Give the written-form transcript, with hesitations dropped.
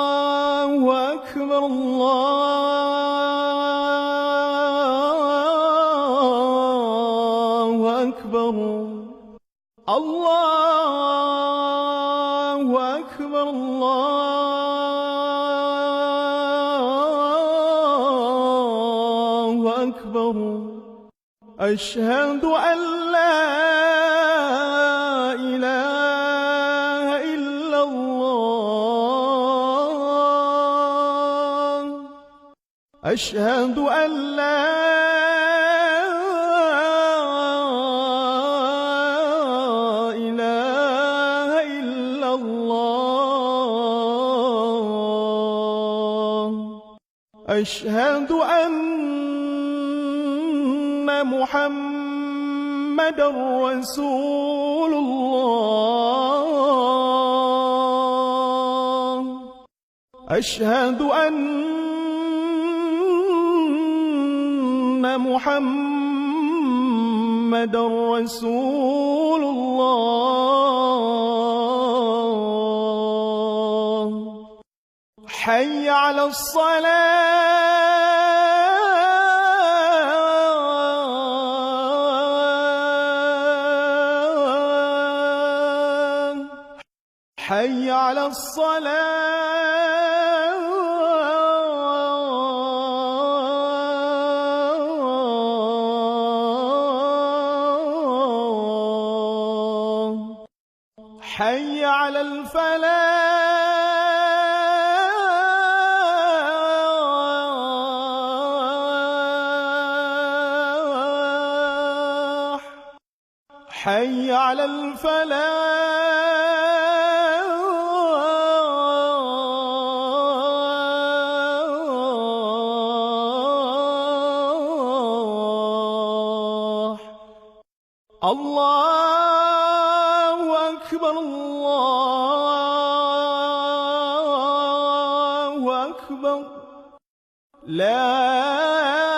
الله أكبر الله أكبر الله أكبر الله أكبر أشهد أن لا إله إلا الله أشهد أن لا إله إلا الله أشهد أن محمدًا رسول الله أشهد أن محمدًا رسول الله حي على الصلاة حي على الصلاة حي على الفلاح حي على الفلاح الله أكبر الله أكبر لا